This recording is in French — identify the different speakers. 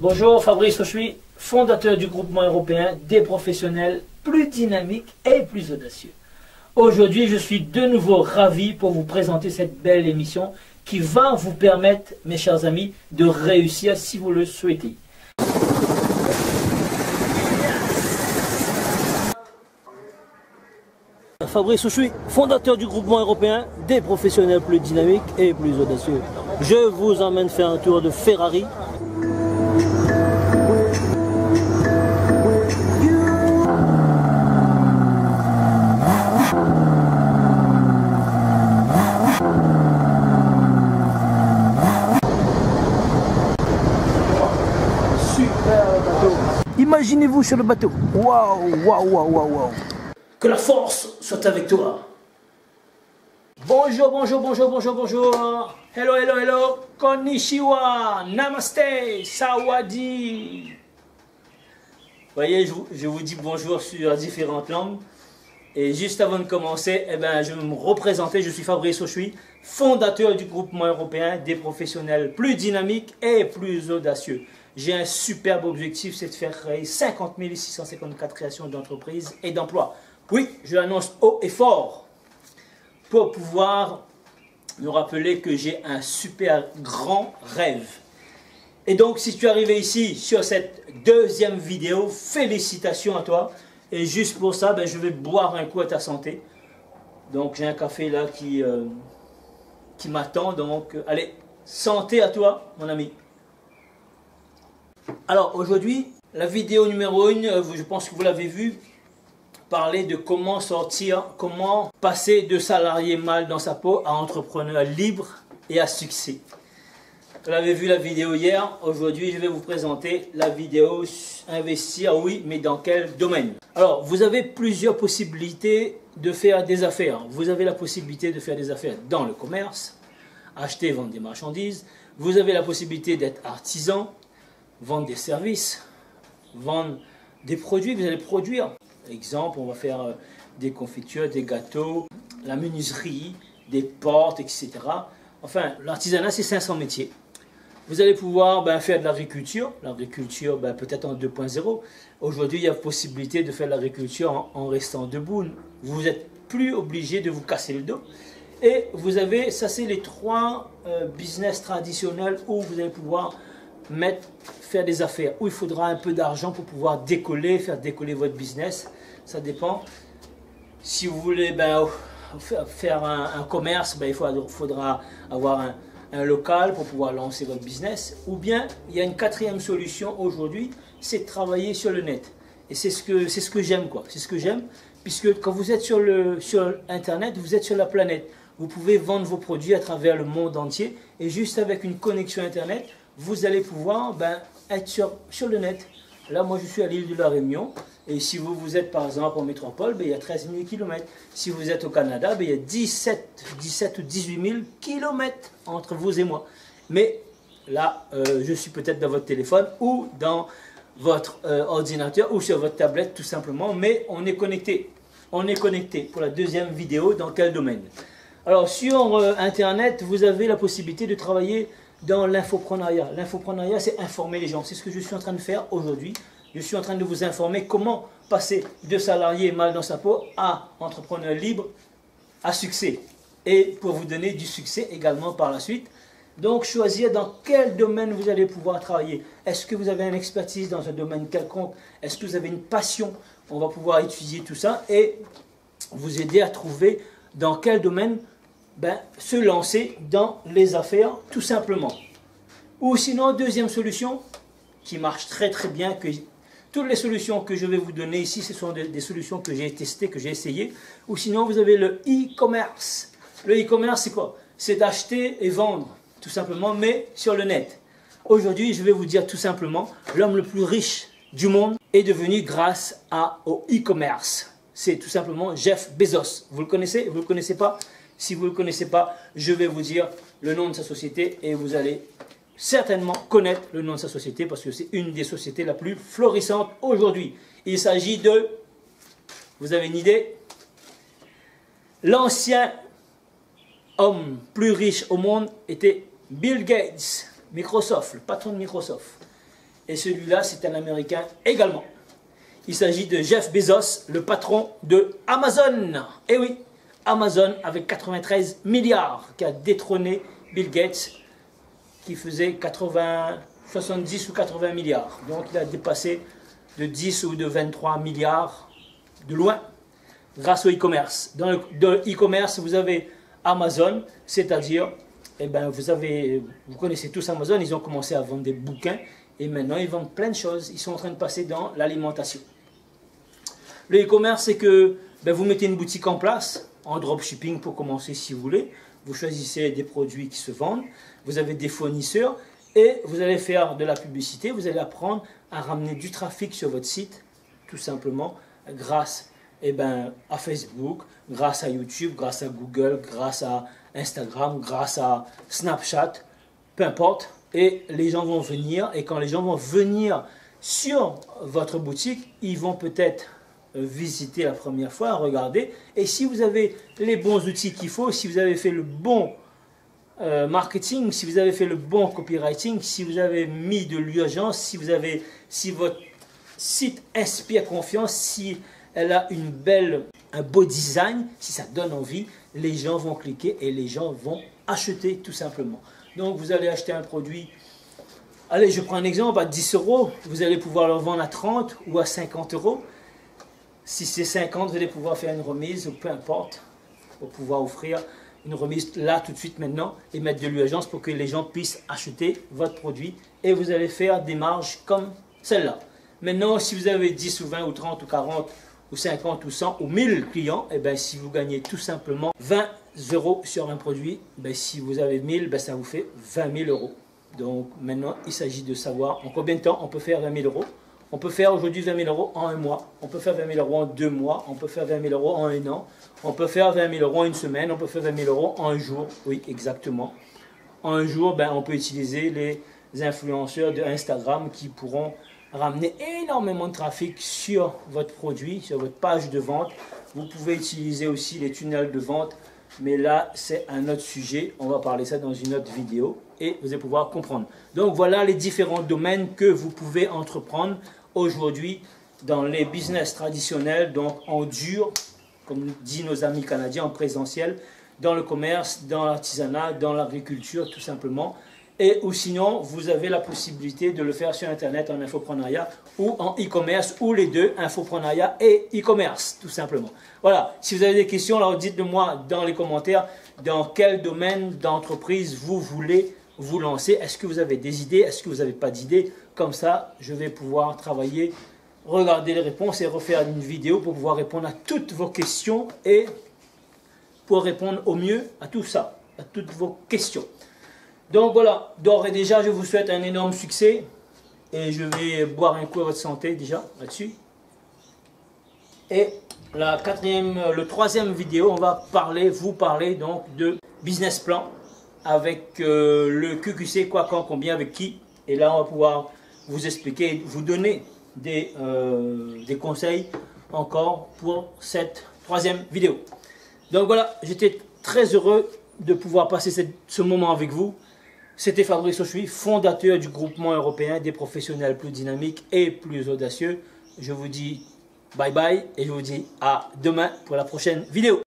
Speaker 1: Bonjour, Fabrice Auchuy, fondateur du groupement européen des professionnels plus dynamiques et plus audacieux. Aujourd'hui, je suis de nouveau ravi pour vous présenter cette belle émission qui va vous permettre, mes chers amis, de réussir si vous le souhaitez. Fabrice Auchuy, fondateur du groupement européen des professionnels plus dynamiques et plus audacieux. Je vous emmène faire un tour de Ferrari. Imaginez-vous sur le bateau. Waouh, waouh, waouh, waouh, waouh. Que la force soit avec toi. Bonjour, bonjour, bonjour, bonjour, bonjour. Hello, hello, hello. Konnichiwa. Namaste. Sawadi. Vous voyez, je vous dis bonjour sur différentes langues. Et juste avant de commencer, je vais me représenter. Je suis Fabrice Auchuy, fondateur du groupement européen des professionnels plus dynamiques et plus audacieux. J'ai un superbe objectif, c'est de faire créer 50 654 créations d'entreprises et d'emplois. Oui, je l'annonce haut et fort pour pouvoir me rappeler que j'ai un super grand rêve. Et donc, si tu es arrivé ici sur cette deuxième vidéo, félicitations à toi. Et juste pour ça, je vais boire un coup à ta santé. Donc, j'ai un café là qui m'attend. Donc, allez, santé à toi, mon ami. Alors, aujourd'hui, la vidéo numéro 1, je pense que vous l'avez vu, parler de comment sortir, comment passer de salarié mal dans sa peau à entrepreneur libre et à succès. Vous avez vu la vidéo hier, aujourd'hui je vais vous présenter la vidéo investir, oui, mais dans quel domaine? Alors, vous avez plusieurs possibilités de faire des affaires. Vous avez la possibilité de faire des affaires dans le commerce, acheter, vendre des marchandises. Vous avez la possibilité d'être artisan, vendre des services, vendre des produits que vous allez produire. Exemple, on va faire des confitures, des gâteaux, la menuiserie, des portes, etc. Enfin, l'artisanat, c'est 500 métiers. Vous allez pouvoir faire de l'agriculture. L'agriculture, peut-être en 2.0. Aujourd'hui, il y a possibilité de faire de l'agriculture en restant debout. Vous n'êtes plus obligé de vous casser le dos. Et vous avez, ça c'est les trois business traditionnels où vous allez pouvoir faire des affaires, où il faudra un peu d'argent pour pouvoir décoller, faire décoller votre business. Ça dépend. Si vous voulez faire un commerce, il faudra avoir un local pour pouvoir lancer votre business. Ou bien, il y a une quatrième solution aujourd'hui, c'est de travailler sur le net. Et c'est ce que j'aime, quoi. C'est ce que j'aime, puisque quand vous êtes sur Internet, vous êtes sur la planète. Vous pouvez vendre vos produits à travers le monde entier. Et juste avec une connexion Internet, vous allez pouvoir être sur le net. Là, moi, je suis à l'île de la Réunion. Et si vous êtes, par exemple, en métropole, il y a 13 000 km. Si vous êtes au Canada, il y a 17 ou 18 000 km entre vous et moi. Mais là, je suis peut-être dans votre téléphone ou dans votre ordinateur ou sur votre tablette, tout simplement. Mais on est connecté. On est connecté. Pour la deuxième vidéo, dans quel domaine? Alors, sur Internet, vous avez la possibilité de travailler dans l'infoprenariat. L'infoprenariat, c'est informer les gens. C'est ce que je suis en train de faire aujourd'hui. Je suis en train de vous informer comment passer de salarié mal dans sa peau à entrepreneur libre à succès. Et pour vous donner du succès également par la suite. Donc, choisir dans quel domaine vous allez pouvoir travailler. Est-ce que vous avez une expertise dans un domaine quelconque? Est-ce que vous avez une passion? On va pouvoir étudier tout ça et vous aider à trouver dans quel domaine se lancer dans les affaires, tout simplement. Ou sinon, deuxième solution, qui marche très très bien, que toutes les solutions que je vais vous donner ici, ce sont des solutions que j'ai testées, que j'ai essayées. Ou sinon, vous avez le e-commerce. Le e-commerce, c'est quoi? C'est d'acheter et vendre, tout simplement, mais sur le net. Aujourd'hui, je vais vous dire tout simplement, l'homme le plus riche du monde est devenu grâce au e-commerce. C'est tout simplement Jeff Bezos. Vous le connaissez? Vous ne le connaissez pas? Si vous ne le connaissez pas, je vais vous dire le nom de sa société et vous allez certainement connaître le nom de sa société parce que c'est une des sociétés la plus florissantes aujourd'hui. Il s'agit de, vous avez une idée? L'ancien homme plus riche au monde était Bill Gates, Microsoft, le patron de Microsoft. Et celui-là, c'est un Américain également. Il s'agit de Jeff Bezos, le patron de Amazon. Eh oui, Amazon avec 93 milliards qui a détrôné Bill Gates qui faisait 70 ou 80 milliards. Donc il a dépassé de 10 ou de 23 milliards de loin grâce au e-commerce. Dans le e-commerce, vous avez Amazon, c'est-à-dire, eh ben, vous connaissez tous Amazon, ils ont commencé à vendre des bouquins et maintenant ils vendent plein de choses. Ils sont en train de passer dans l'alimentation. Le e-commerce, c'est que vous mettez une boutique en place, en dropshipping pour commencer si vous voulez. Vous choisissez des produits qui se vendent, vous avez des fournisseurs et vous allez faire de la publicité. Vous allez apprendre à ramener du trafic sur votre site, tout simplement grâce à Facebook, grâce à YouTube, grâce à Google, grâce à Instagram, grâce à Snapchat, peu importe. Et les gens vont venir et quand les gens vont venir sur votre boutique, ils vont peut-être visiter la première fois, regarder. Et si vous avez les bons outils qu'il faut, si vous avez fait le bon marketing, si vous avez fait le bon copywriting, si vous avez mis de l'urgence, si votre site inspire confiance, si elle a un beau design, si ça donne envie, les gens vont cliquer et les gens vont acheter tout simplement. Donc vous allez acheter un produit, allez je prends un exemple, à 10 €, vous allez pouvoir le vendre à 30 ou à 50 €. Si c'est 50, vous allez pouvoir faire une remise ou peu importe, pour pouvoir offrir une remise là tout de suite maintenant et mettre de l'urgence pour que les gens puissent acheter votre produit et vous allez faire des marges comme celle-là. Maintenant, si vous avez 10 ou 20 ou 30 ou 40 ou 50 ou 100 ou 1000 clients, et bien si vous gagnez tout simplement 20 € sur un produit, si vous avez 1000, ça vous fait 20 000 €. Donc maintenant, il s'agit de savoir en combien de temps on peut faire 20 000 €. On peut faire aujourd'hui 20 000 € en un mois, on peut faire 20 000 € en 2 mois, on peut faire 20 000 € en un an, on peut faire 20 000 € en une semaine, on peut faire 20 000 € en un jour, oui exactement. En un jour, on peut utiliser les influenceurs de Instagram qui pourront ramener énormément de trafic sur votre produit, sur votre page de vente. Vous pouvez utiliser aussi les tunnels de vente, mais là c'est un autre sujet, on va parler ça dans une autre vidéo et vous allez pouvoir comprendre. Donc voilà les différents domaines que vous pouvez entreprendre aujourd'hui dans les business traditionnels, donc en dur, comme disent nos amis canadiens, en présentiel, dans le commerce, dans l'artisanat, dans l'agriculture tout simplement. Et ou sinon, vous avez la possibilité de le faire sur Internet en infopreneuriat ou en e-commerce ou les deux, infopreneuriat et e-commerce tout simplement. Voilà, si vous avez des questions, alors dites-le moi dans les commentaires dans quel domaine d'entreprise vous voulez vous lancer. Est-ce que vous avez des idées? Est-ce que vous n'avez pas d'idées? Comme ça, je vais pouvoir travailler, regarder les réponses et refaire une vidéo pour pouvoir répondre à toutes vos questions et pour répondre au mieux à tout ça, à toutes vos questions. Donc voilà, d'ores et déjà, je vous souhaite un énorme succès et je vais boire un coup à votre santé déjà là-dessus. Et le troisième vidéo, on va vous parler donc de business plan avec le QQC, quoi, quand, combien, avec qui. Et là, on va pouvoir vous expliquer, vous donner des conseils encore pour cette troisième vidéo. Donc voilà, j'étais très heureux de pouvoir passer ce moment avec vous. C'était Fabrice Auchuy, fondateur du groupement européen des professionnels plus dynamiques et plus audacieux. Je vous dis bye bye et je vous dis à demain pour la prochaine vidéo.